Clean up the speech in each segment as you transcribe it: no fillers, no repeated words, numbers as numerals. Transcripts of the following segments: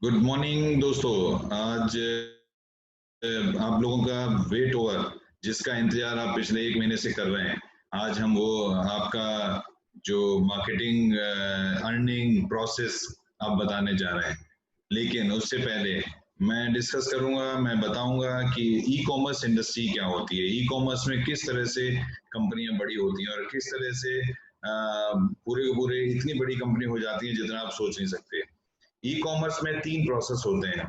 Good morning दोस्तों। आज आप लोगों का वेट ओवर जिसका इंतजार आप पिछले 1 महीने से कर रहे हैं, आज हम वो आपका जो मार्केटिंग अर्निंग प्रोसेस आप बताने जा रहे हैं। लेकिन उससे पहले मैं डिस्कस करूंगा, मैं बताऊंगा कि ई कॉमर्स इंडस्ट्री क्या होती है, ई कॉमर्स में किस तरह से कंपनियां बड़ी होती हैं और किस तरह से पूरे पूरे इतनी बड़ी कंपनी हो जाती है जितना आप सोच नहीं सकते। ई कॉमर्स में 3 प्रोसेस होते हैं।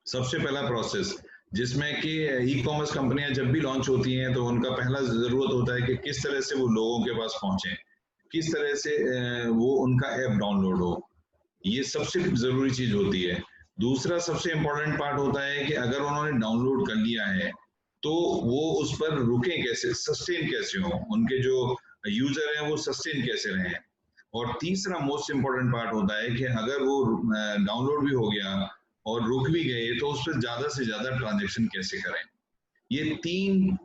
सबसे पहला प्रोसेस जिसमें कि ई कॉमर्स कंपनियां जब भी लॉन्च होती हैं तो उनका पहला जरूरत होता है कि किस तरह से वो लोगों के पास पहुंचे, किस तरह से वो उनका ऐप डाउनलोड हो। ये सबसे जरूरी चीज होती है। दूसरा सबसे इम्पोर्टेंट पार्ट होता है कि अगर उन्होंने डाउनलोड कर लिया है तो वो उस पर रुके कैसे, सस्टेन कैसे हो, उनके जो यूजर हैं वो सस्टेन कैसे रहें। और तीसरा मोस्ट इम्पोर्टेंट पार्ट होता है कि अगर वो डाउनलोड भी हो गया और रुक भी गए तो उस पर ज्यादा से ज्यादा ट्रांजेक्शन कैसे करें। ये 3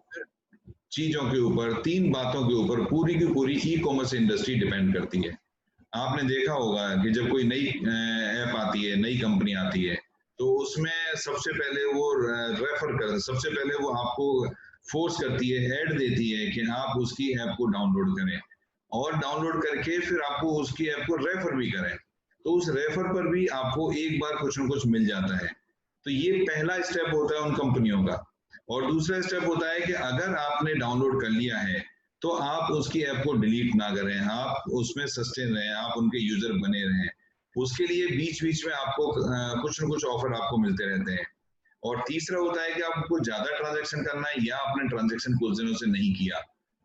चीजों के ऊपर, 3 बातों के ऊपर पूरी की पूरी ई कॉमर्स इंडस्ट्री डिपेंड करती है। आपने देखा होगा कि जब कोई नई ऐप आती है, नई कंपनी आती है, तो उसमें सबसे पहले वो सबसे पहले वो आपको फोर्स करती है, ऐड देती है कि आप उसकी ऐप को डाउनलोड करें और डाउनलोड करके फिर आपको उसकी ऐप को रेफर भी करें। तो उस रेफर पर भी आपको एक बार कुछ ना कुछ मिल जाता है। तो ये पहला स्टेप होता है उन कंपनियों का। और दूसरा स्टेप होता है कि अगर आपने डाउनलोड कर लिया है तो आप उसकी ऐप को डिलीट ना करें, आप उसमें सस्टेन रहें, आप उनके यूजर बने रहें। उसके लिए बीच बीच में आपको कुछ ना कुछ ऑफर आपको मिलते रहते हैं। और तीसरा होता है कि आपको ज्यादा ट्रांजेक्शन करना है या आपने ट्रांजेक्शन कुछ दिनों से नहीं किया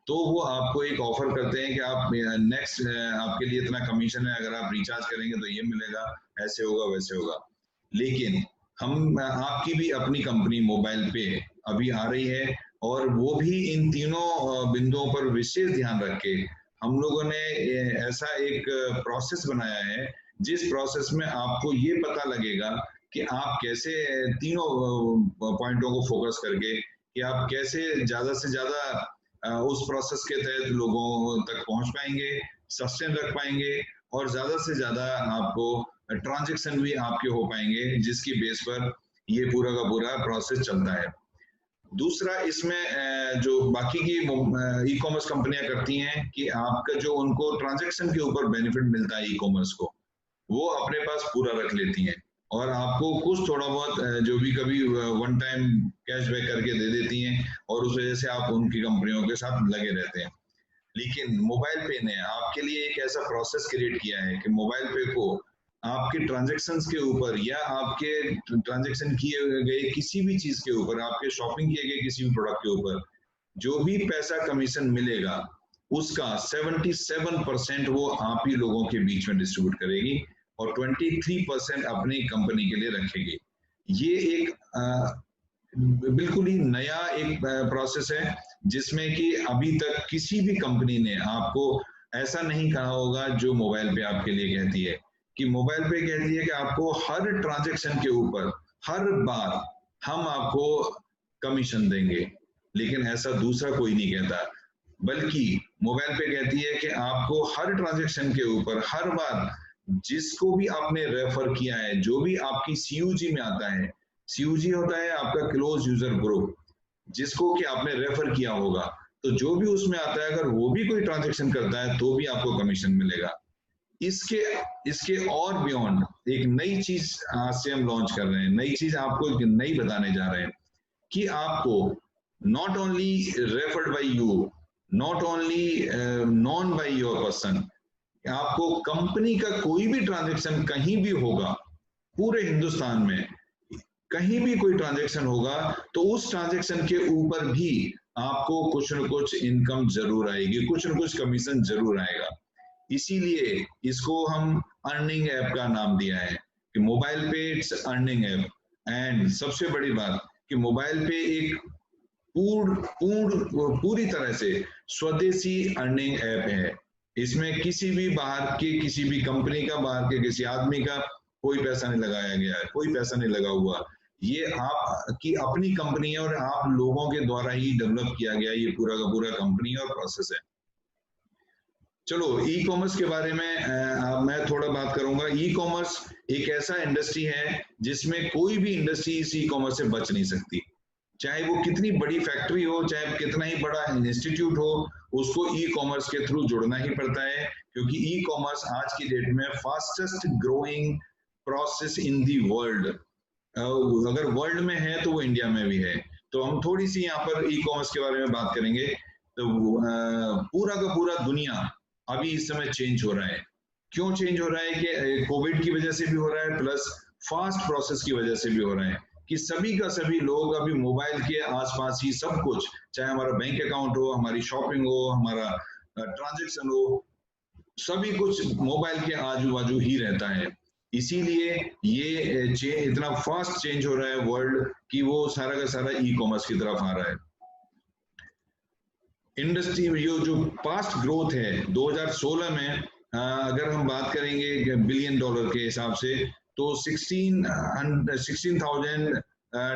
तो वो आपको एक ऑफर करते हैं कि आप नेक्स्ट आपके लिए इतना कमीशन है, अगर आप रिचार्ज करेंगे तो ये मिलेगा, ऐसे होगा वैसे होगा। लेकिन हम आपकी भी अपनी कंपनी मोबाइल पे अभी आ रही है और वो भी इन तीनों बिंदुओं पर विशेष ध्यान रख के हम लोगों ने ऐसा एक प्रोसेस बनाया है जिस प्रोसेस में आपको ये पता लगेगा कि आप कैसे तीनों पॉइंटों को फोकस करके कि आप कैसे ज्यादा से ज्यादा उस प्रोसेस के तहत लोगों तक पहुंच पाएंगे, सस्टेन रख पाएंगे और ज्यादा से ज्यादा आपको ट्रांजेक्शन भी आपके हो पाएंगे जिसकी बेस पर ये पूरा का पूरा प्रोसेस चलता है। दूसरा इसमें जो बाकी की ई कॉमर्स कंपनियां करती हैं कि आपका जो उनको ट्रांजेक्शन के ऊपर बेनिफिट मिलता है ई कॉमर्स को, वो अपने पास पूरा रख लेती हैं और आपको कुछ थोड़ा बहुत जो भी कभी वन टाइम कैशबैक करके दे देती हैं और उस वजह से आप उनकी कंपनियों के साथ लगे रहते हैं। लेकिन मोबाइल पे ने आपके लिए एक ऐसा प्रोसेस क्रिएट किया है कि मोबाइल पे को आपके ट्रांजेक्शन्स के ऊपर या आपके ट्रांजेक्शन किए गए किसी भी चीज के ऊपर, आपके शॉपिंग किए गए किसी भी प्रोडक्ट के ऊपर जो भी पैसा कमीशन मिलेगा उसका 77% वो आप ही लोगों के बीच में डिस्ट्रीब्यूट करेगी और 23% अपनी कंपनी के लिए रखेगी। ये एक बिल्कुल ही नया एक प्रोसेस है जिसमें कि अभी तक किसी भी कंपनी ने आपको ऐसा नहीं कहा होगा जो मोबाइल पे आपके लिए कहती है। कि मोबाइल पे कहती है कि आपको हर ट्रांजेक्शन के ऊपर हर बार हम आपको कमीशन देंगे, लेकिन ऐसा दूसरा कोई नहीं कहता। बल्कि मोबाइल पे कहती है कि आपको हर ट्रांजेक्शन के ऊपर हर बार जिसको भी आपने रेफर किया है, जो भी आपकी सीयूजी में आता है, सीयूजी होता है आपका क्लोज यूजर ग्रुप, जिसको कि आपने रेफर किया होगा, तो जो भी उसमें आता है अगर वो भी कोई ट्रांजेक्शन करता है तो भी आपको कमीशन मिलेगा। इसके इसके और बियॉन्ड एक नई चीज आज से हम लॉन्च कर रहे हैं, नई चीज आपको एक नई बताने जा रहे हैं कि आपको not only referred by you, not only known by your person, आपको कंपनी का कोई भी ट्रांजेक्शन कहीं भी होगा पूरे हिंदुस्तान में, कहीं भी कोई ट्रांजेक्शन होगा तो उस ट्रांजेक्शन के ऊपर भी आपको कुछ न कुछ इनकम जरूर आएगी, कुछ न कुछ कमीशन जरूर आएगा। इसीलिए इसको हम अर्निंग ऐप का नाम दिया है कि मोबाइल पे इट्स अर्निंग ऐप। एंड सबसे बड़ी बात कि मोबाइल पे एक पूरी तरह से स्वदेशी अर्निंग ऐप है। इसमें किसी भी बाहर के किसी भी कंपनी का, बाहर के किसी आदमी का कोई पैसा नहीं लगाया गया है, कोई पैसा नहीं लगा हुआ। ये आपकी अपनी कंपनी है और आप लोगों के द्वारा ही डेवलप किया गया ये पूरा का पूरा कंपनी और प्रोसेस है। चलो ई कॉमर्स के बारे में मैं थोड़ा बात करूंगा। ई कॉमर्स एक ऐसा इंडस्ट्री है जिसमें कोई भी इंडस्ट्री इस ई कॉमर्स से बच नहीं सकती। चाहे वो कितनी बड़ी फैक्ट्री हो, चाहे कितना ही बड़ा इंस्टीट्यूट हो, उसको ई कॉमर्स के थ्रू जुड़ना ही पड़ता है, क्योंकि ई कॉमर्स आज की डेट में fastest growing process in the world. अगर वर्ल्ड में है तो वो इंडिया में भी है। तो हम थोड़ी सी यहाँ पर ई कॉमर्स के बारे में बात करेंगे। तो पूरा का पूरा दुनिया अभी इस समय चेंज हो रहा है। क्यों चेंज हो रहा है? कि कोविड की वजह से भी हो रहा है, प्लस फास्ट प्रोसेस की वजह से भी हो रहा है, कि सभी का सभी लोग अभी मोबाइल के आसपास ही सब कुछ, चाहे हमारा बैंक अकाउंट हो, हमारी शॉपिंग हो, हमारा ट्रांजैक्शन हो, सभी कुछ मोबाइल के आजू बाजू ही रहता है। इसीलिए ये इतना फास्ट चेंज हो रहा है वर्ल्ड कि वो सारा का सारा ई कॉमर्स की तरफ आ रहा है। इंडस्ट्री जो पास्ट ग्रोथ है 2016 में, अगर हम बात करेंगे बिलियन डॉलर के हिसाब से, तो 16,000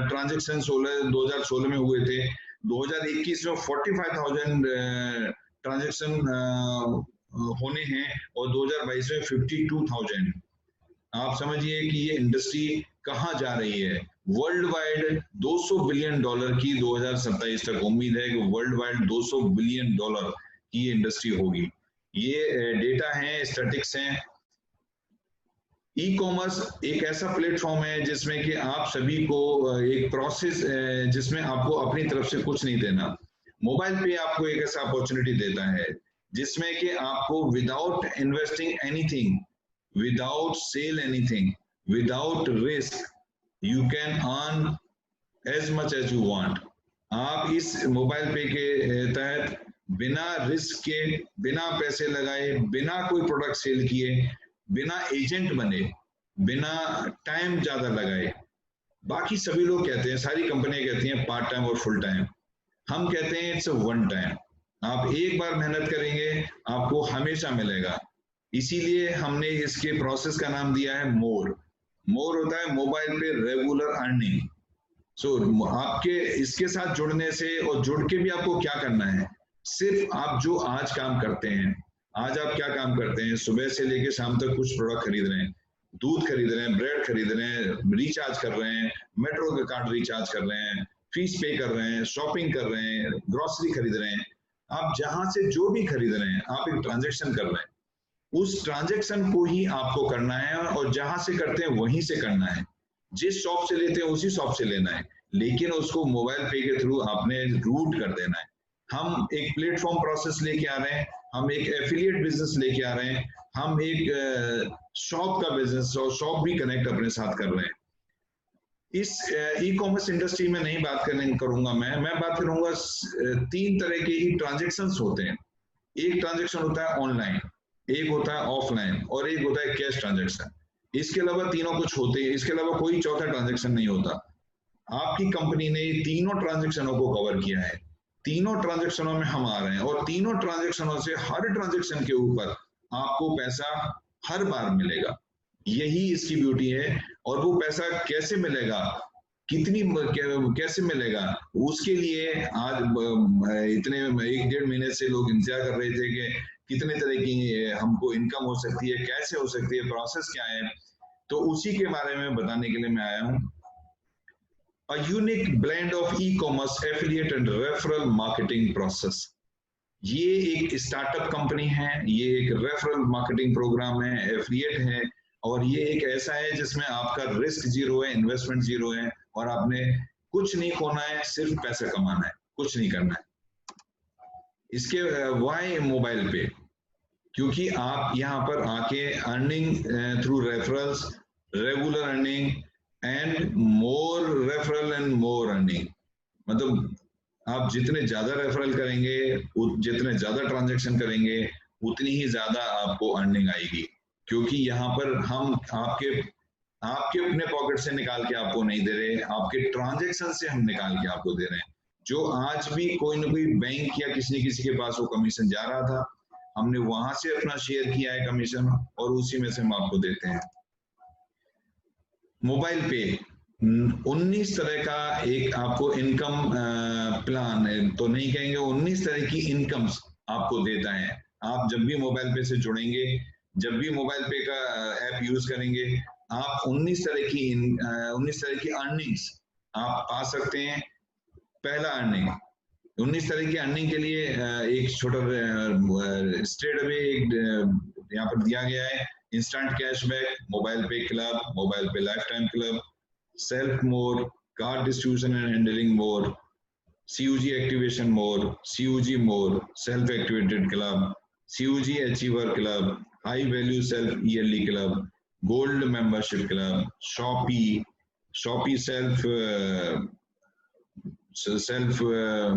ट्रांजेक्शन 2016 में हुए थे। 2021 में 45,000 ट्रांजेक्शन होने हैं, और 2022 में 52,000। आप समझिए कि ये इंडस्ट्री कहाँ जा रही है। वर्ल्ड वाइड 200 बिलियन डॉलर की 2027 तक उम्मीद है कि वर्ल्ड वाइड 200 बिलियन डॉलर की इंडस्ट्री होगी। ये डेटा है, स्टैटिक्स हैं। ई कॉमर्स एक ऐसा प्लेटफॉर्म है जिसमें कि आप सभी को एक प्रोसेस, जिसमें आपको अपनी तरफ से कुछ नहीं देना। मोबाइल पे आपको एक ऐसा अपॉर्चुनिटी देता है जिसमें कि आपको without investing anything, without sell anything, without risk, you can earn as much as you want। आप इस मोबाइल पे के तहत बिना रिस्क के, बिना पैसे लगाए, बिना कोई प्रोडक्ट सेल किए, बिना एजेंट बने, बिना टाइम ज्यादा लगाए। बाकी सभी लोग कहते हैं, सारी कंपनियां कहती हैं पार्ट टाइम और फुल टाइम। हम कहते हैं इट्स अ वन टाइम। आप एक बार मेहनत करेंगे, आपको हमेशा मिलेगा। इसीलिए हमने इसके प्रोसेस का नाम दिया है मोर। मोर होता है मोबाइल पे रेगुलर अर्निंग। सो आपके इसके साथ जुड़ने से, और जुड़ के भी आपको क्या करना है, सिर्फ आप जो आज काम करते हैं, आज आप क्या काम करते हैं, सुबह से लेकर शाम तक कुछ प्रोडक्ट खरीद रहे हैं, दूध खरीद रहे हैं, ब्रेड खरीद रहे हैं, रिचार्ज कर रहे हैं, मेट्रो का कार्ड रिचार्ज कर रहे हैं, फीस पे कर रहे हैं, शॉपिंग कर रहे हैं, ग्रोसरी खरीद रहे हैं। आप जहां से जो भी खरीद रहे हैं, आप एक ट्रांजेक्शन कर रहे हैं। उस ट्रांजेक्शन को ही आपको करना है, और जहां से करते हैं वहीं से करना है। जिस शॉप से लेते हैं उसी शॉप से लेना है, लेकिन उसको मोबाइल पे के थ्रू आपने रूट कर देना है। हम एक प्लेटफॉर्म प्रोसेस लेके आ रहे हैं, हम एक एफिलिएट बिजनेस लेके आ रहे हैं, हम एक शॉप का बिजनेस और शॉप भी कनेक्ट अपने साथ कर रहे हैं। इस ई कॉमर्स इंडस्ट्री में नहीं बात करूंगा मैं बात करूंगा 3 तरह के ही ट्रांजेक्शन्स होते हैं। एक ट्रांजेक्शन होता है ऑनलाइन, एक होता है ऑफलाइन, और एक होता है कैश ट्रांजैक्शन। इसके अलावा तीनों कुछ होते हैं, इसके अलावा कोई चौथा ट्रांजैक्शन नहीं होता। आपकी कंपनी ने तीनों ट्रांजैक्शनों को कवर किया है, तीनों ट्रांजैक्शनों में हम आ रहे हैं, और तीनों ट्रांजैक्शनों से हर ट्रांजैक्शन के ऊपर आपको पैसा हर बार मिलेगा। यही इसकी ब्यूटी है। और वो पैसा कैसे मिलेगा, कितनी कैसे मिलेगा, उसके लिए आज इतने 1-1.5 महीने से लोग इंतजार कर रहे थे कि कितने तरह की हमको इनकम हो सकती है, कैसे हो सकती है, प्रोसेस क्या है। तो उसी के बारे में बताने के लिए मैं आया हूं। A unique blend of e-commerce, affiliate and referral marketing process। ये एक स्टार्टअप कंपनी है, ये एक रेफरल मार्केटिंग प्रोग्राम है, एफिलिएट है, और ये एक ऐसा है जिसमें आपका रिस्क जीरो है, इन्वेस्टमेंट जीरो है, और आपने कुछ नहीं खोना है, सिर्फ पैसा कमाना है, कुछ नहीं करना है। इसके वाई मोबाइल पे, क्योंकि आप यहाँ पर आके earning through referrals, regular earning and more referral and more earning, मतलब आप जितने ज्यादा रेफरल करेंगे, जितने ज्यादा ट्रांजैक्शन करेंगे, उतनी ही ज्यादा आपको अर्निंग आएगी। क्योंकि यहाँ पर हम आपके अपने पॉकेट से निकाल के आपको नहीं दे रहे, आपके ट्रांजैक्शन से हम निकाल के आपको दे रहे हैं। जो आज भी कोई ना कोई बैंक या किसी न किसी के पास वो कमीशन जा रहा था, हमने वहां से अपना शेयर किया है कमीशन, और उसी में से हम आपको देते हैं। मोबाइल पे 19 तरह का एक आपको इनकम प्लान, तो नहीं कहेंगे, 19 तरह की इनकम्स आपको देता है। आप जब भी मोबाइल पे से जुड़ेंगे, जब भी मोबाइल पे का ऐप यूज करेंगे, आप 19 तरह की अर्निंग्स आप पा सकते हैं। पहला अर्निंग, 19 तरह की अर्निंग के लिए एक छोटा स्ट्रेट अवे एक यहाँ पर दिया गया है। इंस्टेंट कैशबैक, मोबाइल पे क्लब, मोबाइल पे life time club, self more, card distribution and handling more, CUG activation more, CUG more, self-activated club, CUG achiever club, high value self yearly club, gold membership club, Shopee self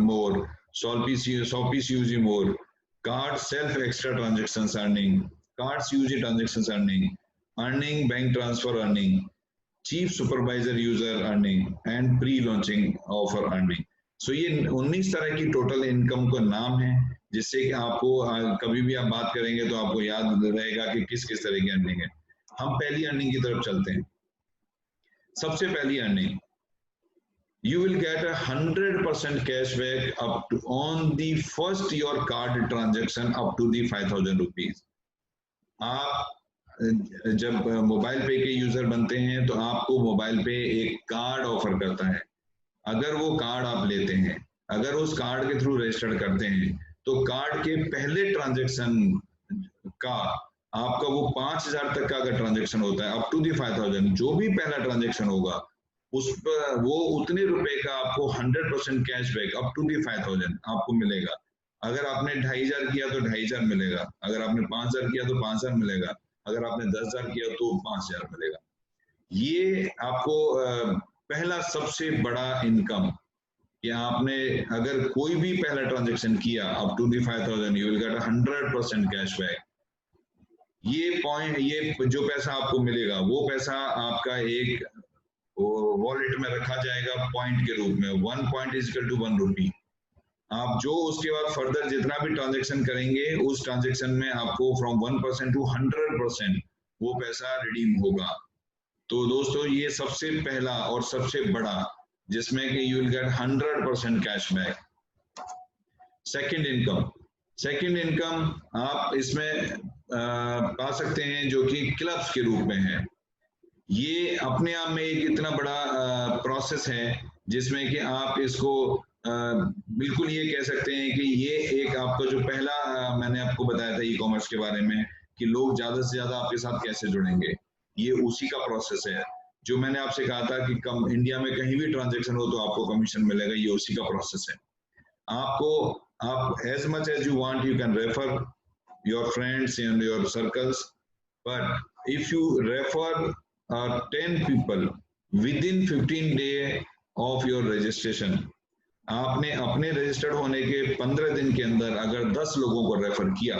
more, Shopee CUG more, card self extra transactions earning, card CUG transactions earning bank transfer earning, chief supervisor user earning and pre-launching offer earning. सो ये 19 तरह की total income का नाम है, जिससे कि आपको कभी भी आप बात करेंगे तो आपको याद रहेगा कि किस किस तरह की अर्निंग है। हम पहली अर्निंग की तरफ चलते हैं। सबसे पहली earning, you will get 100% cashback up to on the first your card transaction up to the 5,000 rupees। आप जब मोबाइल पे के यूजर बनते हैं तो आपको मोबाइल पे एक कार्ड ऑफर करता है। अगर वो कार्ड आप लेते हैं, अगर उस कार्ड के थ्रू रजिस्टर्ड करते हैं, तो कार्ड के पहले ट्रांजैक्शन का आपका वो 5,000 तक का अगर ट्रांजैक्शन होता है, अप टू दी 5,000, जो भी पहला ट्रांजैक्शन होगा उस पर वो उतने रुपए का आपको 100% कैशबैक अप टू दी 5,000 आपको मिलेगा। अगर आपने 2,500 किया तो 2,500 मिलेगा, अगर आपने 5,000 किया तो 5,000 मिलेगा, अगर आपने 10,000 किया तो 5,000 मिलेगा। ये आपको पहला सबसे बड़ा इनकम कि आपने अगर कोई भी पहला ट्रांजैक्शन किया up to the 5,000 you will get 100% cashback. ये जो पैसा आपको मिलेगा वो पैसा आपका एक वॉलेट में रखा जाएगा पॉइंट के रूप में। 1 पॉइंट इज इक्वल टू 1 रुपी। आप जो उसके बाद फर्दर जितना भी ट्रांजैक्शन करेंगे उस ट्रांजैक्शन में आपको फ्रॉम 1% टू 100% वो पैसा रिडीम होगा। तो दोस्तों ये सबसे पहला और सबसे बड़ा, जिसमें कि you will get 100% cashback. Second income आप इसमें पा सकते हैं जो कि क्लब्स के रूप में है। ये अपने आप में एक इतना बड़ा प्रोसेस है जिसमें कि आप इसको बिल्कुल ये कह सकते हैं कि ये एक आपका जो पहला मैंने आपको बताया था ई कॉमर्स के बारे में कि लोग ज्यादा से ज्यादा आपके साथ कैसे जुड़ेंगे, ये उसी का प्रोसेस है। जो मैंने आपसे कहा था कि इंडिया में कहीं भी ट्रांजैक्शन हो तो आपको कमीशन मिलेगा, ये उसी का प्रोसेस है। आप as much as you want you can refer your friends and your circles, but if you refer 10 people within 15 day of your registration, आपने अपने रजिस्टर्ड होने के 15 दिन के अंदर अगर 10 लोगों को रेफर किया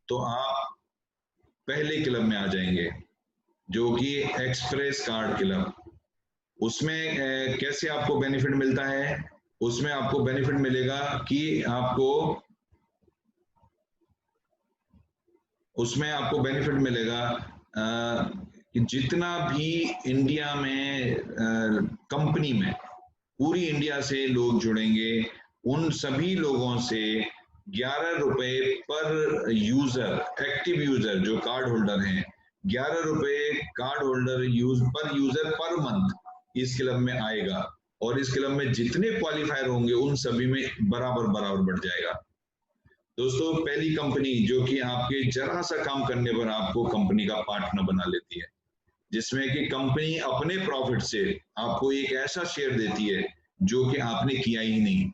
तो आप पहले क्लब में आ जाएंगे, जो कि एक्सप्रेस कार्ड क्लब। उसमें कैसे आपको बेनिफिट मिलता है? उसमें आपको बेनिफिट मिलेगा कि उसमें आपको बेनिफिट मिलेगा कि जितना भी इंडिया में कंपनी में पूरी इंडिया से लोग जुड़ेंगे, उन सभी लोगों से 11 रुपए पर यूजर, एक्टिव यूजर जो कार्ड होल्डर हैं, 11 रुपए कार्ड होल्डर पर यूजर पर मंथ इस क्लब में आएगा, और इस क्लब में जितने क्वालिफायर होंगे उन सभी में बराबर बढ़ जाएगा। दोस्तों पहली कंपनी जो कि आपके जरा सा काम करने पर आपको कंपनी का पार्टनर बना लेती है, जिसमें कि कंपनी अपने प्रॉफिट से आपको एक ऐसा शेयर देती है जो कि आपने किया ही नहीं।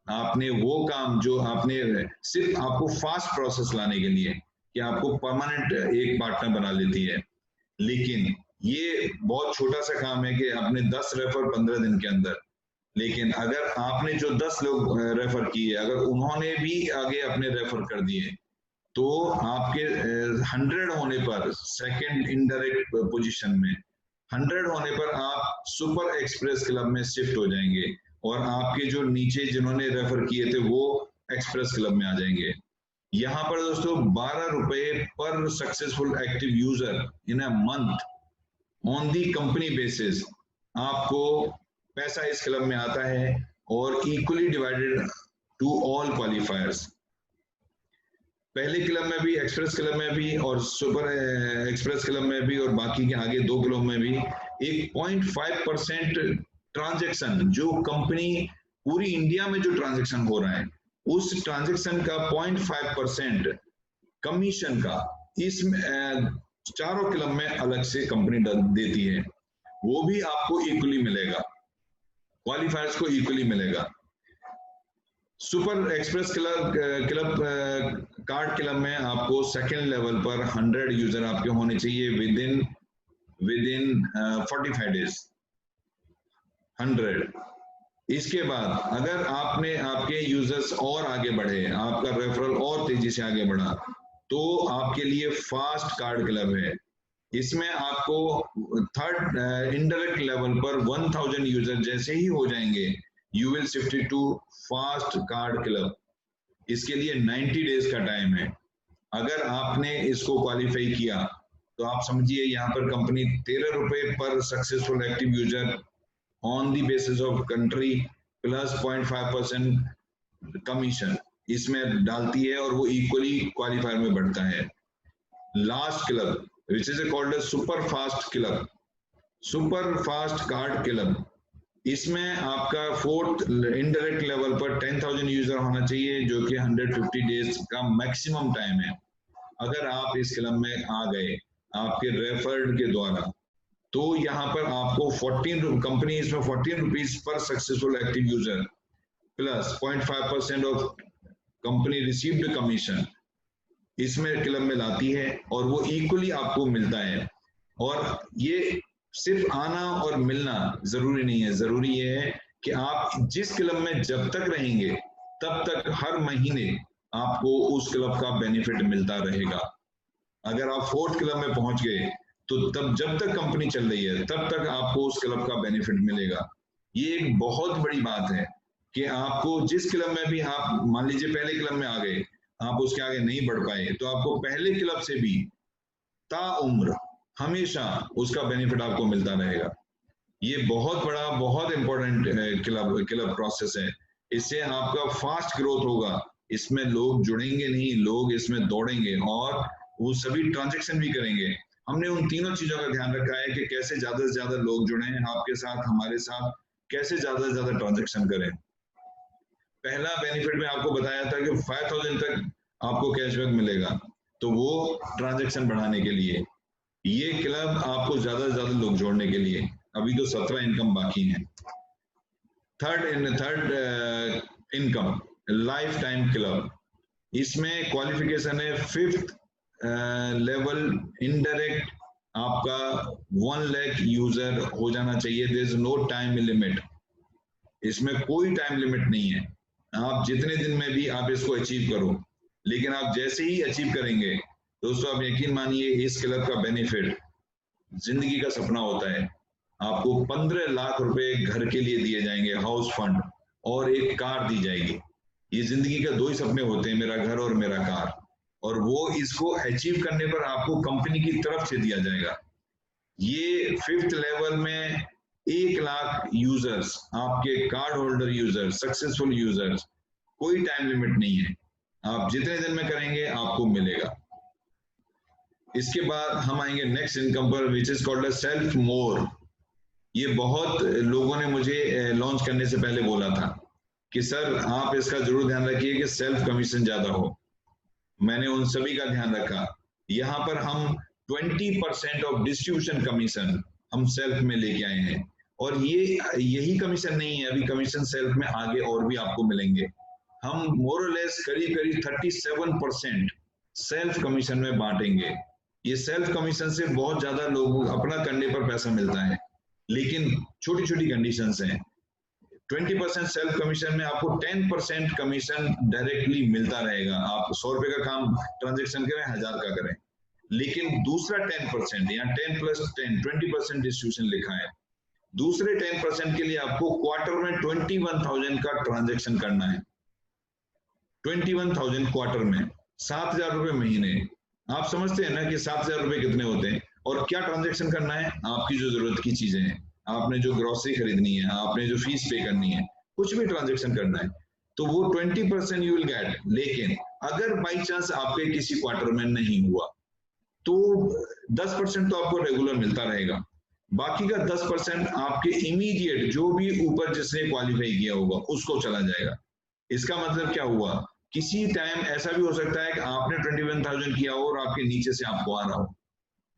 आपने वो काम जो आपने सिर्फ आपको फास्ट प्रोसेस लाने के लिए कि आपको परमानेंट एक पार्टनर बना लेती है, लेकिन ये बहुत छोटा सा काम है कि आपने 10 रेफर 15 दिन के अंदर, लेकिन अगर आपने जो 10 लोग रेफर किए अगर उन्होंने भी आगे अपने रेफर कर दिए तो आपके 100 होने पर सेकंड इनडायरेक्ट पोजीशन में 100 होने पर आप सुपर एक्सप्रेस क्लब में शिफ्ट हो जाएंगे, और आपके जो नीचे जिन्होंने रेफर किए थे वो एक्सप्रेस क्लब में आ जाएंगे। यहाँ पर दोस्तों 12 रुपए पर successful active user in a month on the company basis आपको पैसा इस क्लब में आता है, और equally divided to all qualifiers. पहले क्लब में भी, एक्सप्रेस क्लब में भी और सुपर एक्सप्रेस क्लब में भी और बाकी के आगे 2 क्लब में भी एक 0.5% ट्रांजैक्शन, जो कंपनी पूरी इंडिया में जो ट्रांजैक्शन हो रहा है उस ट्रांजैक्शन का 0.5% कमीशन का इसमें चारों क्लब में अलग से कंपनी देती है, वो भी आपको इक्वली मिलेगा, क्वालिफायर्स को इक्वली मिलेगा। Super express club card club में आपको सेकेंड लेवल पर 100 यूजर आपके होने चाहिए विद इन 45 डेज 100। इसके बाद अगर आपके यूजर्स और आगे बढ़े, आपका रेफरल और तेजी से आगे बढ़ा, तो आपके लिए फास्ट कार्ड क्लब है। इसमें आपको थर्ड इनडायरेक्ट लेवल पर 1000 यूजर जैसे ही हो जाएंगे, you will shift to fast card club. इसके लिए 90 डेज का टाइम है। अगर आपने इसको क्वालिफाई किया तो आप समझिए यहाँ पर कंपनी 13 रुपए पर successful active user on the basis of country plus 0.5% commission इसमें डालती है और वो इक्वली क्वालिफायर में बढ़ता है। Last club which is called a super fast club, super fast card club, इसमें आपका फोर्थ इनडायरेक्ट लेवल पर 10,000 यूजर होना चाहिए, जो कि 150 डेज का मैक्सिमम टाइम है। अगर आप इस क्लब में आ गए आपके रेफर्ड के द्वारा, तो यहाँ पर आपको 14 कंपनी इसमें 14 rupees per successful active user plus 0.5% of company received commission इसमें क्लब में लाती है और वो इक्वली आपको मिलता है। और ये सिर्फ आना और मिलना जरूरी नहीं है, जरूरी ये है कि आप जिस क्लब में जब तक रहेंगे तब तक हर महीने आपको उस क्लब का बेनिफिट मिलता रहेगा। अगर आप फोर्थ क्लब में पहुंच गए तो तब जब तक कंपनी चल रही है तब तक आपको उस क्लब का बेनिफिट मिलेगा। ये एक बहुत बड़ी बात है कि आपको जिस क्लब में भी आप मान लीजिए पहले क्लब में आ गए, आप उसके आगे नहीं बढ़ पाए, तो आपको पहले क्लब से भी ताउम्र हमेशा उसका बेनिफिट आपको मिलता रहेगा। ये बहुत बड़ा, बहुत इंपॉर्टेंट क्लब प्रोसेस है। इससे आपका फास्ट ग्रोथ होगा, इसमें लोग जुड़ेंगे नहीं, लोग इसमें दौड़ेंगे और वो सभी ट्रांजैक्शन भी करेंगे। हमने उन तीनों चीजों का ध्यान रखा है कि कैसे ज्यादा से ज्यादा लोग जुड़े आपके साथ, हमारे साथ, कैसे ज्यादा से ज्यादा ट्रांजैक्शन करें। पहला बेनिफिट में आपको बताया था कि 5000 तक आपको कैशबैक मिलेगा, तो वो ट्रांजैक्शन बढ़ाने के लिए। ये क्लब आपको ज्यादा से ज्यादा लोग जोड़ने के लिए। अभी तो 17 इनकम बाकी हैं। Third income life time club, इसमें क्वालिफिकेशन है 5th लेवल इनडायरेक्ट आपका 1 लाख यूजर हो जाना चाहिए। There is no time limit, इसमें कोई टाइम लिमिट नहीं है। आप जितने दिन में भी आप इसको अचीव करो, लेकिन आप जैसे ही अचीव करेंगे दोस्तों, आप यकीन मानिए इस क्लब का बेनिफिट जिंदगी का सपना होता है। आपको 15 लाख रुपए घर के लिए दिए जाएंगे, हाउस फंड, और एक कार दी जाएगी। ये जिंदगी का 2 ही सपने होते हैं, मेरा घर और मेरा कार, और वो इसको अचीव करने पर आपको कंपनी की तरफ से दिया जाएगा। ये 5th लेवल में 1 लाख यूजर्स, आपके card holder users, successful users, कोई टाइम लिमिट नहीं है। आप जितने दिन में करेंगे आपको मिलेगा। इसके बाद हम आएंगे नेक्स्ट इनकम पर, विच इज कॉल्ड सेल्फ मोर। ये बहुत लोगों ने मुझे लॉन्च करने से पहले बोला था कि सर आप इसका जरूर ध्यान रखिए कि सेल्फ कमीशन ज्यादा हो। मैंने उन सभी का ध्यान रखा। यहाँ पर हम 20% ऑफ डिस्ट्रीब्यूशन कमीशन हम सेल्फ में लेके आए हैं, और यही कमीशन नहीं है, अभी कमीशन सेल्फ में आगे और भी आपको मिलेंगे। हम मोर और लेस करीब 37% सेल्फ कमीशन में बांटेंगे। ये सेल्फ कमीशन से बहुत ज्यादा लोग अपना करने पर पैसा मिलता है, लेकिन छोटी छोटी कंडीशंस हैं। 20% सेल्फ कमीशन में आपको 10% कमीशन डायरेक्टली मिलता रहेगा। आप 100 रुपए का काम ट्रांजेक्शन करें, 1000 का करें, लेकिन दूसरा 10%, यहाँ 10 + 10 20% डिस्ट्रीब्यूशन लिखा है। दूसरे 10% के लिए आपको क्वार्टर में 21,000 का ट्रांजेक्शन करना है। 21,000 क्वार्टर में, 7,000 रुपए महीने। आप समझते हैं ना कि 7,000 रुपए कितने होते हैं, और क्या ट्रांजेक्शन करना है? आपकी जो जरूरत की चीजें हैं, आपने जो ग्रोसरी खरीदनी है, आपने जो फीस पे करनी है, कुछ भी ट्रांजेक्शन करना है, तो वो 20% यू विल गेट। लेकिन अगर बाई चांस आपके किसी क्वार्टर में नहीं हुआ तो 10% तो आपको रेगुलर मिलता रहेगा, बाकी का 10% आपके इमीडिएट जो भी ऊपर जिसने क्वालिफाई किया होगा उसको चला जाएगा। इसका मतलब क्या हुआ, किसी टाइम ऐसा भी हो सकता है कि आपने 21,000 किया हो और आपके नीचे से आपको आ रहा हो,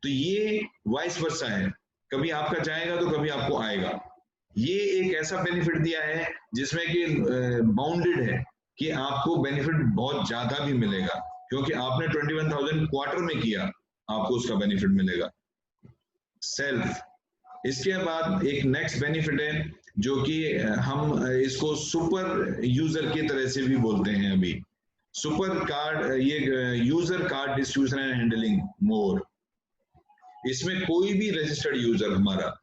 तो ये वाइस वर्सा है, कभी आपका जाएगा तो कभी आपको आएगा। ये एक ऐसा बेनिफिट दिया है जिसमें कि बाउंडेड है कि आपको बेनिफिट बहुत ज्यादा भी मिलेगा, क्योंकि आपने 21,000 क्वार्टर में किया, आपको उसका बेनिफिट मिलेगा। सेल्फ, इसके बाद एक नेक्स्ट बेनिफिट है जो कि हम इसको सुपर यूजर की तरह से भी बोलते हैं। अभी सुपर कार्ड, ये user card distribution and handling more, इसमें कोई भी रजिस्टर्ड यूजर हमारा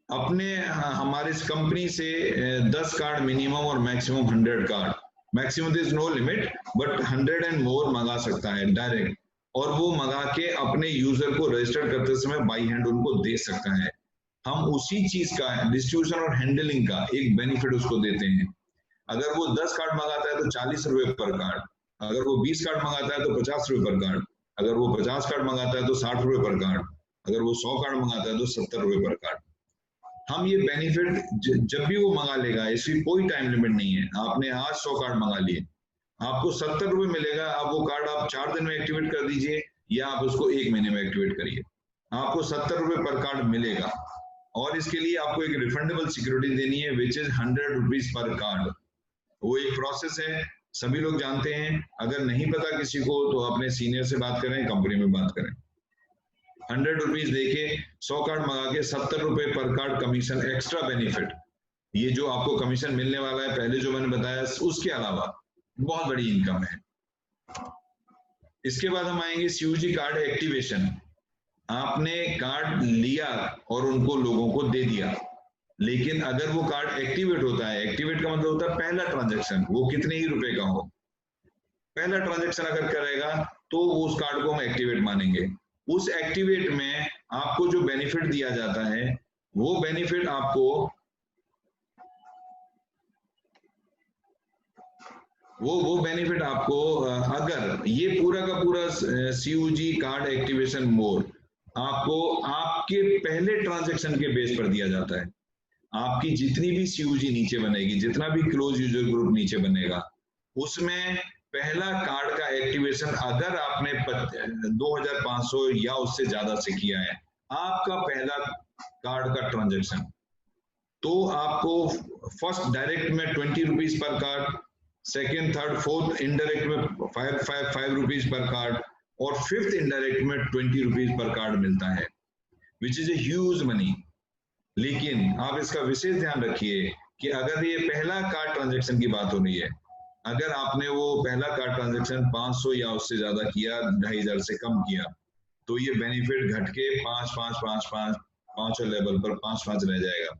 अपने हमारे इस कंपनी से 10 कार्ड मिनिमम और maximum 100 card, maximum is no limit but 100 and more मंगा सकता है डायरेक्ट, और वो मंगा के अपने यूजर को रजिस्टर करते समय बाई हैंड उनको दे सकता है। हम उसी चीज का डिस्ट्रीब्यूशन और हैंडलिंग का एक बेनिफिट उसको देते हैं। अगर वो 10 कार्ड मंगाता है तो 40 रुपए पर कार्ड, अगर वो 20 कार्ड मंगाता है तो 50 रुपए पर कार्ड, अगर वो 50 कार्ड मंगाता है तो 60 रुपए पर कार्ड, अगर वो 100 कार्ड मंगाता है तो 70 रुपए पर कार्ड। हम ये बेनिफिट जब भी वो मंगा लेगा, इसकी कोई टाइम लिमिट नहीं है। आपने आज 100 कार्ड मंगा लिए, आपको 70 रुपए मिलेगा। अब वो कार्ड आप 4 दिन में एक्टिवेट कर दीजिए या आप उसको 1 महीने में एक्टिवेट करिए, आपको 70 रुपए पर कार्ड मिलेगा। और इसके लिए आपको एक रिफंडेबल सिक्योरिटी देनी है which is 100 rupees per card. वो एक प्रोसेस है, सभी लोग जानते हैं। अगर नहीं पता किसी को तो अपने सीनियर से बात करें, कंपनी में बात करें। 100 रुपीज देके 100 कार्ड मंगा के 70 रुपए पर कार्ड कमीशन, एक्स्ट्रा बेनिफिट, ये जो आपको कमीशन मिलने वाला है पहले जो मैंने बताया, उसके अलावा बहुत बड़ी इनकम है। इसके बाद हम आएंगे सीयूजी कार्ड एक्टिवेशन। आपने कार्ड लिया और उनको लोगों को दे दिया, लेकिन अगर वो कार्ड एक्टिवेट होता है, एक्टिवेट का मतलब होता है पहला ट्रांजैक्शन, वो कितने ही रुपए का हो, पहला ट्रांजैक्शन अगर करेगा तो उस कार्ड को हम एक्टिवेट मानेंगे। उस एक्टिवेट में आपको जो बेनिफिट दिया जाता है वो बेनिफिट आपको वो बेनिफिट आपको अगर ये पूरा का पूरा सीयूजी कार्ड एक्टिवेशन मोड आपको आपके पहले ट्रांजैक्शन के बेस पर दिया जाता है। आपकी जितनी भी सीयूजी नीचे बनेगी, जितना भी क्लोज यूजर ग्रुप नीचे बनेगा, उसमें पहला कार्ड का एक्टिवेशन अगर आपने 2500 या उससे ज्यादा से किया है, आपका पहला कार्ड का ट्रांजैक्शन, तो आपको फर्स्ट डायरेक्ट में 20 rupees per card, second third fourth indirect में 5 रुपीज पर कार्ड, और फिफ्थ इनडायरेक्ट में 20 रुपीज पर कार्ड मिलता है, which is a huge money. लेकिन आप इसका विशेष ध्यान रखिए कि अगर ये पहला कार्ड ट्रांजैक्शन की बात हो रही है, अगर आपने वो पहला कार्ड ट्रांजैक्शन 500 या उससे ज्यादा किया, 2500 से कम किया, तो ये बेनिफिट घट के 5 लेवल पर 5 रह जाएगा।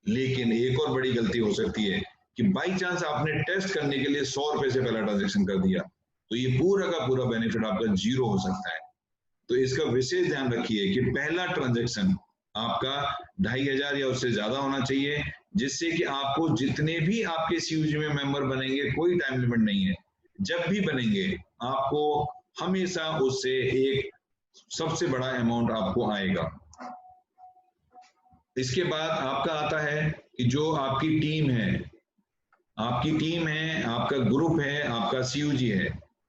लेकिन एक और बड़ी गलती हो सकती है कि बाई चांस आपने टेस्ट करने के लिए 100 रुपए से पहला ट्रांजैक्शन कर दिया, तो ये पूरा का पूरा बेनिफिट आपका 0 हो सकता है। तो इसका विशेष ध्यान रखिए कि पहला ट्रांजैक्शन आपका 2500 या उससे ज्यादा होना चाहिए, जिससे कि आपको जितने भी आपके सीयूजी में मेंबर बनेंगे, कोई टाइम लिमिट नहीं है, जब भी बनेंगे आपको हमेशा उससे एक सबसे बड़ा अमाउंट आपको आएगा। इसके बाद आपका आता है कि जो आपकी टीम है, आपका ग्रुप है, आपका सीयूजी है,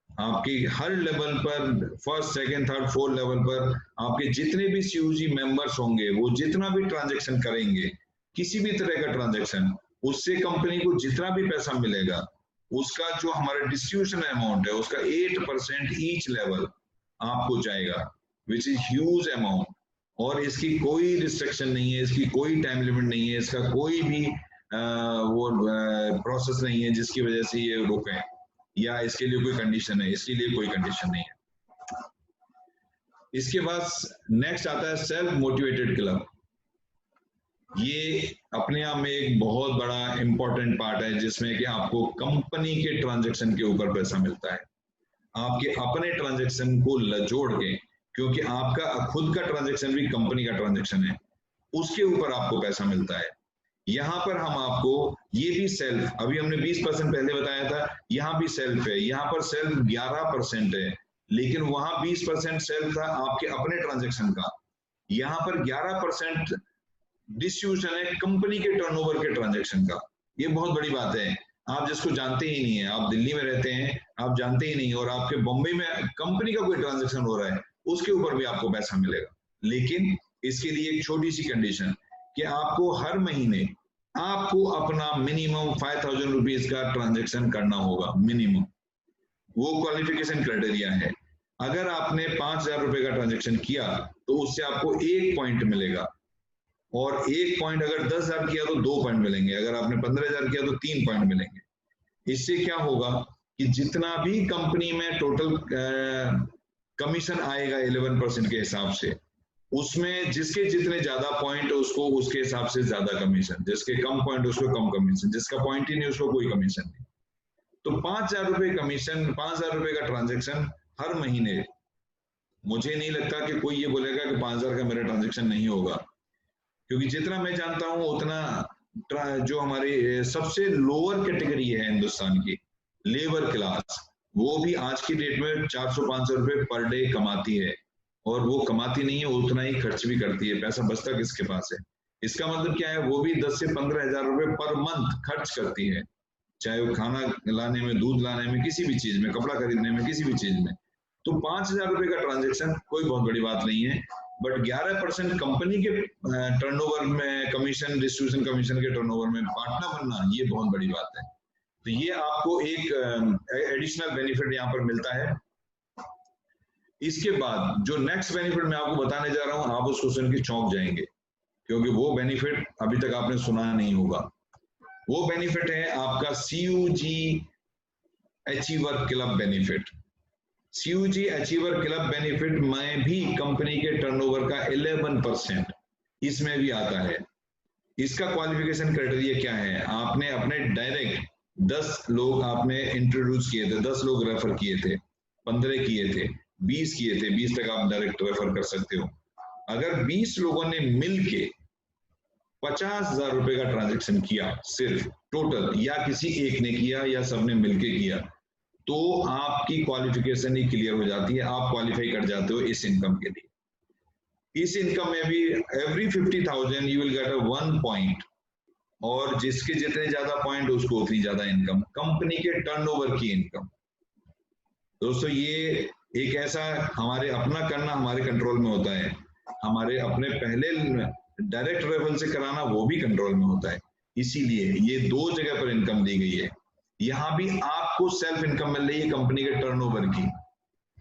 आपके हर लेवल पर first second third fourth level पर आपके जितने भी सीयूजी मेंबर्स होंगे, वो जितना भी ट्रांजैक्शन करेंगे, किसी भी तरह का ट्रांजैक्शन, उससे कंपनी को जितना भी पैसा मिलेगा, उसका जो हमारा डिस्ट्रीब्यूशन अमाउंट है उसका 8% ईच लेवल आपको जाएगा, विच इज ह्यूज अमाउंट। और इसकी कोई रिस्ट्रिक्शन नहीं है, इसकी कोई टाइम लिमिट नहीं है, इसका कोई भी प्रोसेस नहीं है जिसकी वजह से ये रुके, या इसके लिए कोई कंडीशन है, इसके लिए कोई कंडीशन नहीं है। इसके बाद नेक्स्ट आता है सेल्फ मोटिवेटेड क्लब। ये अपने आप में एक बहुत बड़ा इंपॉर्टेंट पार्ट है, जिसमें कि आपको कंपनी के ट्रांजैक्शन के ऊपर पैसा मिलता है, आपके अपने ट्रांजैक्शन को जोड़ के, क्योंकि आपका खुद का ट्रांजैक्शन भी कंपनी का ट्रांजैक्शन है, उसके ऊपर आपको पैसा मिलता है। यहाँ पर हम आपको ये भी सेल्फ, अभी हमने 20% पहले बताया था, यहाँ भी सेल्फ है, यहाँ पर सेल्फ 11% है, लेकिन वहां 20% सेल्फ था आपके अपने ट्रांजेक्शन का, यहाँ पर 11% डिस्ट्रीब्यूशन है कंपनी के टर्नओवर के ट्रांजेक्शन का। ये बहुत बड़ी बात है, आप जिसको जानते ही नहीं है, आप दिल्ली में रहते हैं, आप जानते ही नहीं, और आपके बॉम्बे में कंपनी का कोई ट्रांजेक्शन हो रहा है, उसके ऊपर भी आपको पैसा मिलेगा। लेकिन इसके लिए एक छोटी सी कंडीशन कि आपको हर महीने आपको अपना मिनिमम 5,000 रुपीज का ट्रांजेक्शन करना होगा, मिनिमम। वो क्वालिफिकेशन क्राइटेरिया है। अगर आपने 5,000 रुपए का ट्रांजेक्शन किया तो उससे आपको 1 पॉइंट मिलेगा, और 1 पॉइंट अगर 10,000 किया तो 2 पॉइंट मिलेंगे, अगर आपने 15,000 किया तो 3 पॉइंट मिलेंगे। इससे क्या होगा कि जितना भी कंपनी में टोटल कमीशन आएगा 11% के हिसाब से, उसमें जिसके जितने ज्यादा पॉइंट उसको उसके हिसाब से ज्यादा कमीशन, जिसके कम पॉइंट उसको कम कमीशन, जिसका पॉइंट ही नहीं उसको कोई कमीशन नहीं। तो 5,000 रुपए कमीशन, 5,000 रुपए का ट्रांजेक्शन हर महीने, मुझे नहीं लगता कि कोई ये बोलेगा कि 5,000 का मेरा ट्रांजेक्शन नहीं होगा, क्योंकि जितना मैं जानता हूं उतना जो हमारी सबसे लोअर कैटेगरी है हिंदुस्तान की, लेबर क्लास, वो भी आज की डेट में 400-500 रुपए पर डे कमाती है, और वो कमाती नहीं है, उतना ही खर्च भी करती है, पैसा बचता किसके पास है। इसका मतलब क्या है, वो भी 10 से 15,000 रुपए पर मंथ खर्च करती है, चाहे वो खाना लाने में, दूध लाने में, किसी भी चीज में, कपड़ा खरीदने में, किसी भी चीज में। तो 5,000 रुपए का ट्रांजेक्शन कोई बहुत बड़ी बात नहीं है, बट 11% कंपनी के टर्नओवर में कमीशन, डिस्ट्रीब्यूशन कमीशन के टर्नओवर में पार्टनर बनना, ये बहुत बड़ी बात है। तो ये आपको एक एडिशनल बेनिफिट यहाँ पर मिलता है। इसके बाद जो नेक्स्ट बेनिफिट मैं आपको बताने जा रहा हूं, आप उसको सुन के चौंक जाएंगे, क्योंकि वो बेनिफिट अभी तक आपने सुना नहीं होगा। वो बेनिफिट है आपका CUG achiever club benefit. CUG achiever club benefit में भी कंपनी के टर्नओवर का 11% इसमें भी आता है। इसका क्वालिफिकेशन क्राइटेरिया क्या है, आपने अपने डायरेक्ट 10 लोग आपने इंट्रोड्यूस किए थे, 10 लोग रेफर किए थे, 15 किए थे, 20 किए थे, 20 तक आप डायरेक्ट रेफर कर सकते हो। अगर 20 लोगों ने मिलके 50,000 रुपए का ट्रांजेक्शन किया सिर्फ टोटल, या किसी एक ने किया या सबने मिलके किया, तो आपकी क्वालिफिकेशन ही क्लियर हो जाती है, आप क्वालिफाई कर जाते हो इस इनकम के लिए। इस इनकम में भी every 50,000 you will get a 1 point, और जिसके जितने ज्यादा पॉइंट उसको उतनी ज्यादा इनकम, कंपनी के टर्नओवर की इनकम। दोस्तों ये एक ऐसा हमारे अपना करना हमारे कंट्रोल में होता है, हमारे अपने पहले डायरेक्ट रेफरल से कराना वो भी कंट्रोल में होता है, इसीलिए ये 2 जगह पर इनकम दी गई है। यहाँ भी आपको सेल्फ इनकम मिल रही है कंपनी के टर्नओवर की।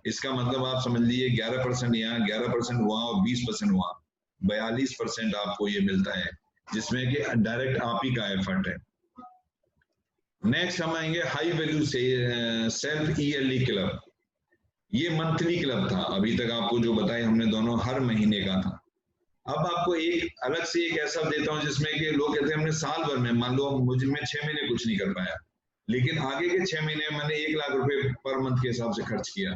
इसका मतलब आप समझ लीजिए 11% यहाँ, 11% वहां और 20% वहां, 42% आपको ये मिलता है, जिसमें कि डायरेक्ट आप ही का एफर्ट है। नेक्स्ट हम आएंगे हाई वैल्यू से सेल्फ ईयरली क्लब। ये मंथली क्लब था, अभी तक आपको जो बताया हमने दोनों हर महीने का था। अब आपको एक अलग से एक ऐसा देता हूं जिसमें कि लोग कहते हैं हमने साल भर में, मान लो मुझे मैं 6 महीने कुछ नहीं कर पाया, लेकिन आगे के 6 महीने मैंने 1 लाख रुपए पर मंथ के हिसाब से खर्च किया,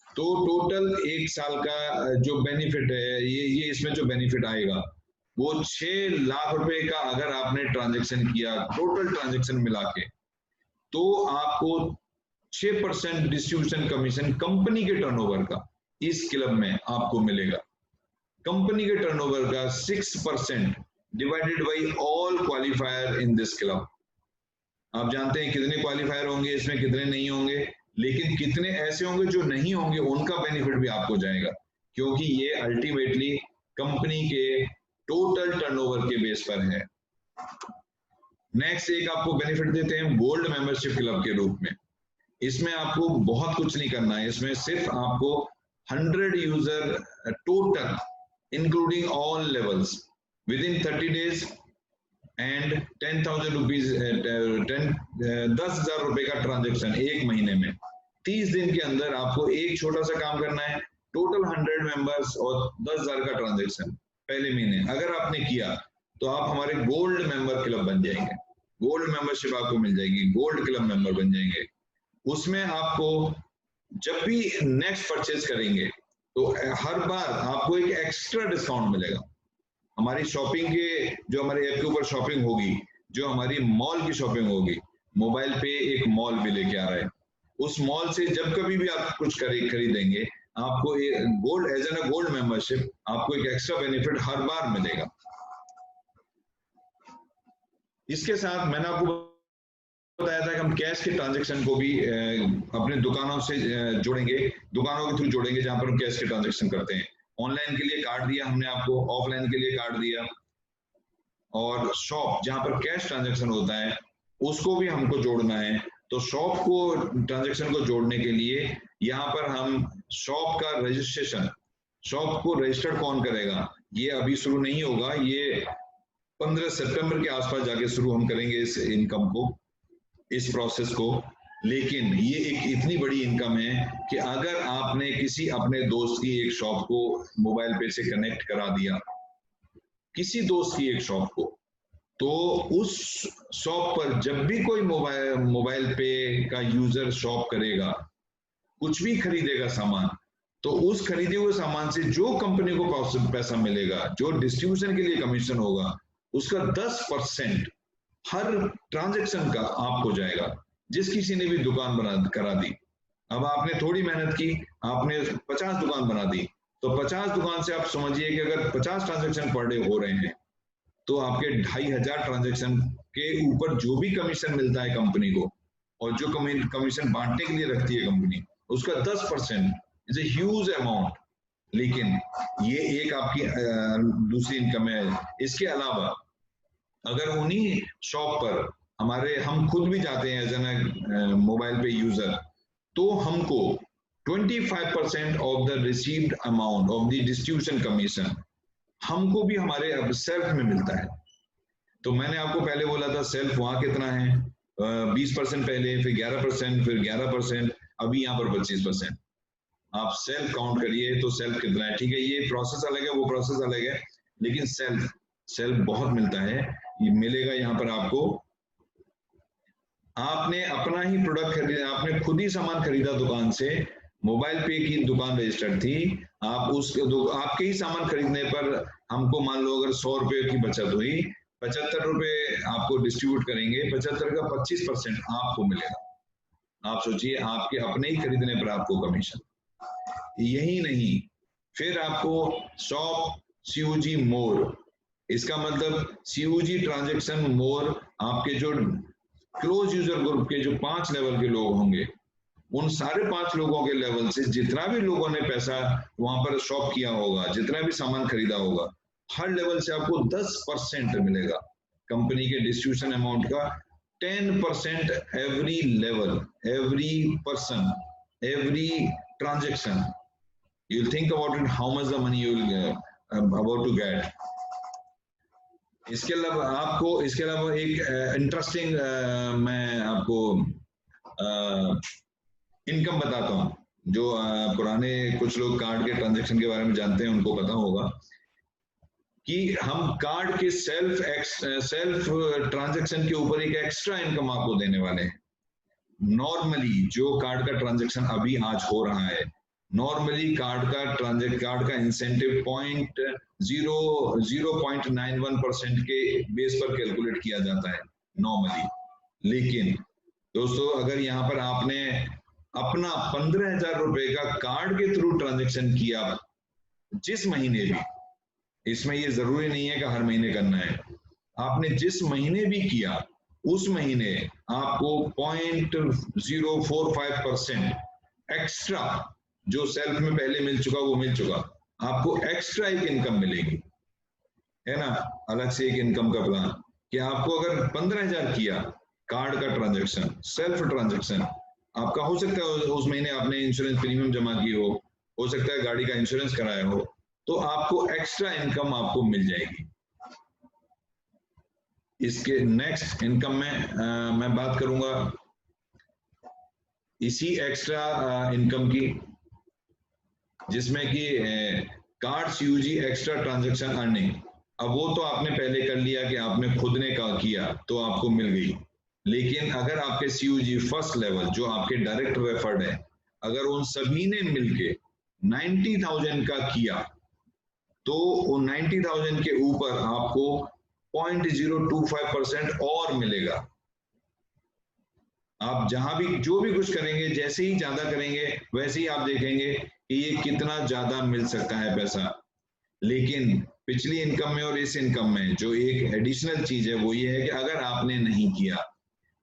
तो टोटल 1 साल का जो बेनिफिट है, ये इसमें जो बेनिफिट आएगा वो 6 लाख रुपए का अगर आपने ट्रांजेक्शन किया, टोटल ट्रांजेक्शन मिला के, तो आपको 6% डिस्ट्रीब्यूशन कमीशन कंपनी के टर्नओवर का इस क्लब में आपको मिलेगा। कंपनी के टर्नओवर का 6% divided by all qualifier in this club. आप जानते हैं कितने क्वालिफायर होंगे इसमें, कितने नहीं होंगे, लेकिन कितने ऐसे होंगे जो नहीं होंगे, उनका बेनिफिट भी आपको जाएगा, क्योंकि ये अल्टीमेटली कंपनी के टोटल टर्नओवर के बेस पर है। नेक्स्ट एक आपको बेनिफिट देते हैं गोल्ड मेंबरशिप क्लब के रूप में। इसमें आपको बहुत कुछ नहीं करना है, इसमें सिर्फ आपको 100 user total including all levels with in 30 days and 10,000 rupees, 10,000 रुपए का ट्रांजेक्शन एक महीने में, 30 दिन के अंदर आपको एक छोटा सा काम करना है, टोटल 100 मेंबर्स और 10,000 का ट्रांजेक्शन पहले महीने अगर आपने किया तो आप हमारे गोल्ड मेंबर क्लब बन जाएंगे, गोल्ड मेंबरशिप आपको मिल जाएगी, गोल्ड क्लब मेंबर बन जाएंगे। उसमें आपको जब भी नेक्स्ट परचेज करेंगे तो हर बार आपको एक एक्स्ट्रा डिस्काउंट मिलेगा, हमारी शॉपिंग के जो हमारे ऐप के ऊपर शॉपिंग होगी, जो हमारी मॉल की शॉपिंग होगी, मोबाइल पे एक मॉल भी लेके आ रहा है। उस मॉल से जब कभी भी आप कुछ खरीदेंगे, आपको gold as an gold membership आपको एक एक्स्ट्रा बेनिफिट हर बार मिलेगा। इसके साथ मैंने आपको बताया था कि हम कैश के ट्रांजैक्शन को भी अपने दुकानों से जोड़ेंगे, दुकानों के थ्रू जोड़ेंगे जहां पर हम कैश के ट्रांजैक्शन करते हैं। ऑनलाइन के लिए कार्ड दिया हमने आपको, ऑफलाइन के लिए कार्ड दिया, और शॉप जहां पर कैश ट्रांजैक्शन होता है उसको भी हमको जोड़ना है। तो शॉप को ट्रांजैक्शन को जोड़ने के लिए यहाँ पर हम शॉप का रजिस्ट्रेशन, शॉप को रजिस्टर्ड कौन करेगा, ये अभी शुरू नहीं होगा, ये 15 सितंबर के आसपास जाके शुरू हम करेंगे इस इनकम को, इस प्रोसेस को। लेकिन ये एक इतनी बड़ी इनकम है कि अगर आपने किसी अपने दोस्त की एक शॉप को मोबाइल पे से कनेक्ट करा दिया, किसी दोस्त की एक शॉप को, तो उस शॉप पर जब भी कोई मोबाइल पे का यूजर शॉप करेगा, कुछ भी खरीदेगा सामान, तो उस खरीदे हुए सामान से जो कंपनी को पैसा मिलेगा, जो डिस्ट्रीब्यूशन के लिए कमीशन होगा, उसका 10% हर ट्रांजैक्शन का आपको जाएगा। जिस किसी ने भी दुकान करा दी, अब आपने थोड़ी मेहनत की, आपने 50 दुकान बना दी, तो 50 दुकान से आप समझिए कि अगर 50 ट्रांजैक्शन पर डे हो रहे हैं, तो आपके 2500 ट्रांजैक्शन के ऊपर जो भी कमीशन मिलता है कंपनी को, और जो कमीशन बांटने के लिए रखती है कंपनी, उसका 10% इज ए ह्यूज अमाउंट। लेकिन ये एक आपकी दूसरी इनकम है। इसके अलावा अगर उन्हीं शॉप पर हम खुद भी जाते हैं एज एन मोबाइल पे यूजर, तो हमको 25% of the received amount of the distribution commission हमको भी हमारे अब सेल्फ में मिलता है। तो मैंने आपको पहले बोला था सेल्फ वहां कितना है, 20% पहले, फिर 11%, फिर 11%, अभी यहाँ पर 25%। आप सेल्फ काउंट करिए तो सेल्फ कितना है। ठीक है, ये प्रोसेस अलग है, वो प्रोसेस अलग है, लेकिन सेल्फ बहुत मिलता है। ये मिलेगा यहाँ पर आपको, आपने अपना ही प्रोडक्ट खरीदा, आपने खुद ही सामान खरीदा दुकान से, मोबाइल पे की दुकान रजिस्टर्ड थी, आप आपके ही सामान खरीदने पर हमको मान लो अगर 100 रुपए की बचत हुई, 75 रुपए आपको डिस्ट्रीब्यूट करेंगे, 75 का 25% आपको मिलेगा। आप सोचिए, आपके अपने ही खरीदने पर आपको कमीशन। यही नहीं, फिर आपको शॉप COG मोर, इसका मतलब COG ट्रांजैक्शन मोर, आपके जो क्लोज यूजर ग्रुप के जो 5 लेवल के लोग होंगे, उन सारे 5 लोगों के लेवल से जितना भी लोगों ने पैसा वहां पर शॉप किया होगा, जितना भी सामान खरीदा होगा, हर लेवल से आपको 10% मिलेगा कंपनी के डिस्ट्रीब्यूशन अमाउंट का। 10% every level, every person, every transaction. You will think about it, how much the money you will about to get. इसके अलावा एक इंटरेस्टिंग मैं आपको इनकम बताता हूँ, जो पुराने कुछ लोग कार्ड के ट्रांजैक्शन के बारे में जानते हैं उनको पता होगा कि हम कार्ड के सेल्फ ट्रांजैक्शन के ऊपर एक एक्स्ट्रा इनकम आपको देने वाले हैं। नॉर्मली जो कार्ड का ट्रांजैक्शन अभी आज हो रहा है, नॉर्मली कार्ड का इंसेंटिव 0.91% के बेस पर कैलकुलेट किया जाता है नॉर्मली। लेकिन दोस्तों, अगर यहाँ पर आपने अपना 15,000 रुपए का कार्ड के थ्रू ट्रांजैक्शन किया जिस महीने भी, इसमें ये जरूरी नहीं है कि हर महीने करना है, आपने जिस महीने भी किया उस महीने आपको 0.045% एक्स्ट्रा, जो सेल्फ में पहले मिल चुका वो मिल चुका, आपको एक्स्ट्रा एक इनकम मिलेगी, है ना, अलग से एक इनकम का प्लान। कि आपको अगर 15,000 किया कार्ड का ट्रांजैक्शन, सेल्फ ट्रांजैक्शन, आपका हो सकता है उस महीने आपने इंश्योरेंस प्रीमियम जमा की हो सकता है गाड़ी का इंश्योरेंस कराया हो, तो आपको एक्स्ट्रा इनकम आपको मिल जाएगी। इसके नेक्स्ट इनकम में मैं बात करूंगा इसी एक्स्ट्रा इनकम की, जिसमें कि card COG extra transaction earning. अब वो तो आपने पहले कर लिया कि आपने खुद ने किया तो आपको मिल गई, लेकिन अगर आपके COG फर्स्ट लेवल जो आपके डायरेक्ट रेफर्ड है, अगर उन सभी ने मिलके 90,000 का किया तो 90,000 के ऊपर आपको 0.025% और मिलेगा। आप जहां भी जो भी कुछ करेंगे, जैसे ही ज्यादा करेंगे वैसे ही आप देखेंगे कि ये कितना ज्यादा मिल सकता है पैसा। लेकिन पिछली इनकम में और इस इनकम में जो एक एडिशनल चीज है वो ये है कि अगर आपने नहीं किया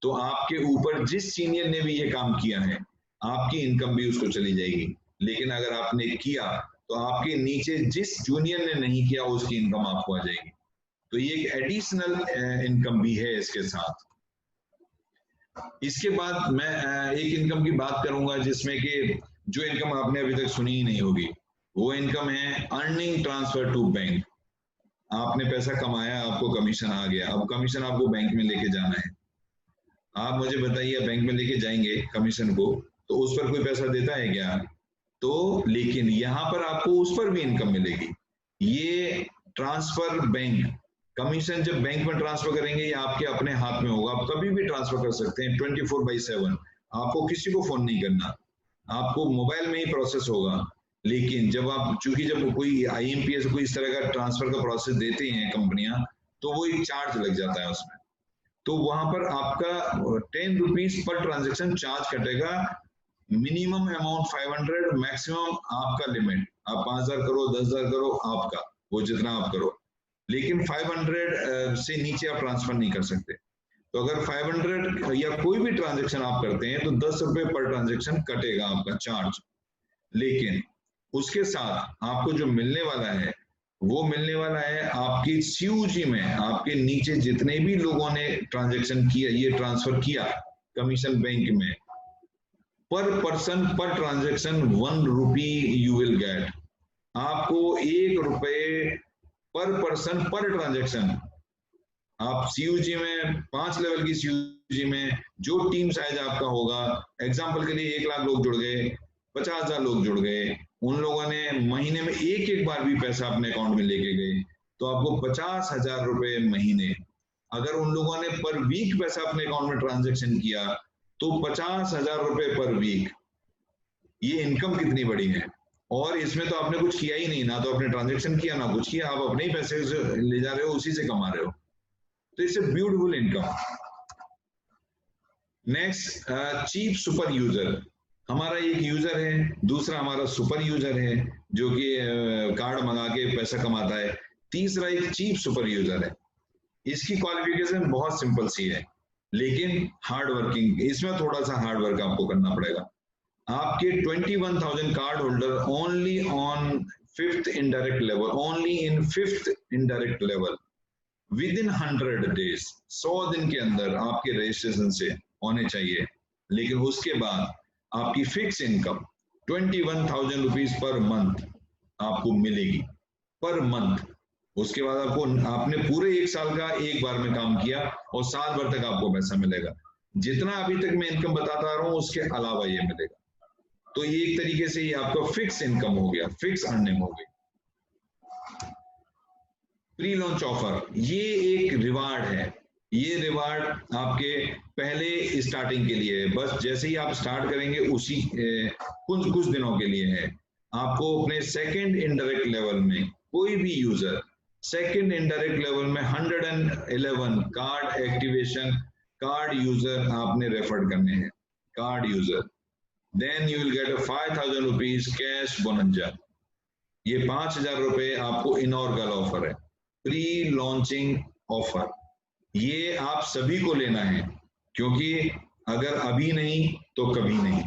तो आपके ऊपर जिस सीनियर ने भी ये काम किया है आपकी इनकम भी उसको चली जाएगी। लेकिन अगर आपने किया तो आपके नीचे जिस जूनियर ने नहीं किया उसकी इनकम आपको आ जाएगी। तो ये एक एडिशनल इनकम भी है इसके साथ। इसके बाद मैं एक इनकम की बात करूंगा जिसमें कि जो इनकम आपने अभी तक सुनी ही नहीं होगी, वो इनकम है अर्निंग ट्रांसफर टू बैंक। आपने पैसा कमाया, आपको कमीशन आ गया, अब कमीशन आपको बैंक में लेके जाना है। आप मुझे बताइए, बैंक में लेके जाएंगे कमीशन को तो उस पर कोई पैसा देता है क्या? तो लेकिन यहां पर आपको उस पर भी इनकम मिलेगी। ये ट्रांसफर बैंक, कमीशन जब बैंक में ट्रांसफर करेंगे ये आपके अपने हाथ में होगा, आप कभी भी ट्रांसफर कर सकते हैं 24/7। आपको किसी को फोन नहीं करना, आपको मोबाइल में ही प्रोसेस होगा। लेकिन जब आप, चूंकि जब कोई IMPS कोई इस तरह का ट्रांसफर का प्रोसेस देते हैं कंपनियां, तो वो एक चार्ज लग जाता है उसमें। तो वहां पर आपका 10 रुपीज पर ट्रांजेक्शन चार्ज कटेगा। मिनिमम अमाउंट 500, मैक्सिमम आपका लिमिट, आप 5,000 करो, 10,000 करो, आपका वो जितना आप करो। लेकिन 500 से नीचे आप ट्रांसफर नहीं कर सकते। तो अगर 500 या कोई भी ट्रांजेक्शन आप करते हैं तो 10 रुपए पर ट्रांजेक्शन कटेगा आपका चार्ज। लेकिन उसके साथ आपको जो मिलने वाला है वो मिलने वाला है आपकी CUG में, आपके नीचे जितने भी लोगों ने ट्रांजेक्शन किया, ये ट्रांसफर किया कमीशन बैंक में, पर person per transaction 1 rupee you will gate. आपको 1 रुपए पर पर्सन पर ट्रांजेक्शन। आप CUG में 5 लेवल की CUG में जो टीम साइज आपका होगा, एग्जांपल के लिए 1 लाख लोग जुड़ गए, 50,000 लोग जुड़ गए, उन लोगों ने महीने में एक बार भी पैसा अपने अकाउंट में लेके गए तो आपको 50,000 रुपए महीने। अगर उन लोगों ने पर वीक पैसा अपने अकाउंट में ट्रांजेक्शन किया तो 50,000 रुपए पर वीक। ये इनकम कितनी बड़ी है। और इसमें तो आपने कुछ किया ही नहीं, ना तो आपने ट्रांजेक्शन किया ना कुछ किया, आप अपने ही पैसे ले जा रहे हो, उसी से कमा रहे हो। तो it's a beautiful income. Next, cheap super user. हमारा एक यूजर है, दूसरा हमारा सुपर यूजर है जो कि कार्ड मंगा के पैसा कमाता है, तीसरा एक चीप सुपर यूजर है। इसकी क्वालिफिकेशन बहुत सिंपल सी है लेकिन हार्ड वर्किंग, इसमें थोड़ा सा हार्ड वर्क आपको करना पड़ेगा। आपके 21,000 card holder only on 5th indirect level, only in 5th indirect level with in 100 days, 100 दिन के अंदर आपके रजिस्ट्रेशन से होने चाहिए। लेकिन उसके बाद आपकी fix income 21,000 rupees per month आपको मिलेगी, पर मंथ। उसके बाद आपको, आपने पूरे 1 साल का एक बार में काम किया और साल भर तक आपको पैसा मिलेगा। जितना अभी तक मैं इनकम बताता रहा हूं उसके अलावा ये मिलेगा। तो ये एक तरीके से ये आपका फिक्स इनकम हो गया, फिक्स अर्निंग हो गई। प्री लॉन्च ऑफर, ये एक रिवार्ड है। ये रिवार्ड आपके पहले स्टार्टिंग के लिए है, बस जैसे ही आप स्टार्ट करेंगे उसी कुछ दिनों के लिए है। आपको अपने सेकंड इनडायरेक्ट लेवल में कोई भी यूजर सेकंड इनडायरेक्ट लेवल में 111 कार्ड एक्टिवेशन कार्ड यूजर आपने रेफर करने हैं, card user. Then you will get a 5,000 rupees cash bonanza. ये 5,000 रुपए आपको इनॉर्गल ऑफर है, प्री लॉन्चिंग ऑफर। ये आप सभी को लेना है क्योंकि अगर अभी नहीं तो कभी नहीं।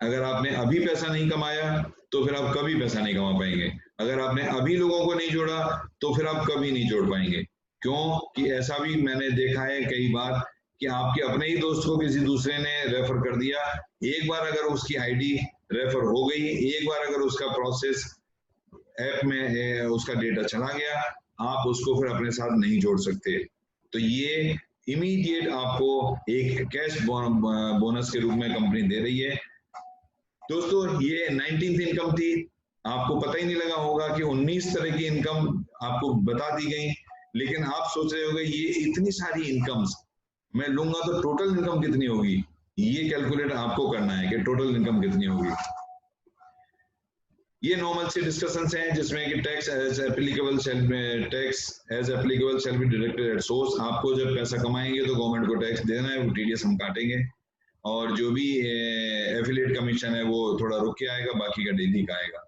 अगर आपने अभी पैसा नहीं कमाया तो फिर आप कभी पैसा नहीं कमा पाएंगे। अगर आपने अभी लोगों को नहीं जोड़ा तो फिर आप कभी नहीं जोड़ पाएंगे। क्यों कि ऐसा भी मैंने देखा है कई बार कि आपके अपने ही दोस्त को किसी दूसरे ने रेफर कर दिया। एक बार अगर उसकी आईडी रेफर हो गई, एक बार अगर उसका प्रोसेस ऐप में उसका डेटा चला गया, आप उसको फिर अपने साथ नहीं जोड़ सकते। तो ये इमीडिएट आपको एक कैश बोनस के रूप में कंपनी दे रही है। दोस्तों ये 19th इनकम थी। आपको पता ही नहीं लगा होगा कि 19 तरह की इनकम आपको बता दी गई। लेकिन आप सोच रहे होंगे ये इतनी सारी इनकम्स मैं लूंगा तो टोटल इनकम कितनी होगी। ये कैलकुलेट आपको करना है कि टोटल इनकम कितनी होगी। ये नॉर्मल से डिस्कशंस हैं जिसमें कि tax as applicable shall be deducted at source. आपको जब पैसा कमाएंगे तो गवर्नमेंट को टैक्स देना है, वो टीडीएस हम काटेंगे, और जो भी एफिलिएट कमीशन है वो थोड़ा रुक के आएगा, बाकी का डेली का आएगा।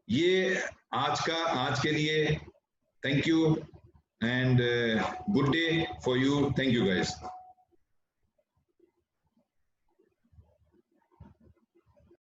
ये आज के लिए thank you and good day for you. Thank you guys.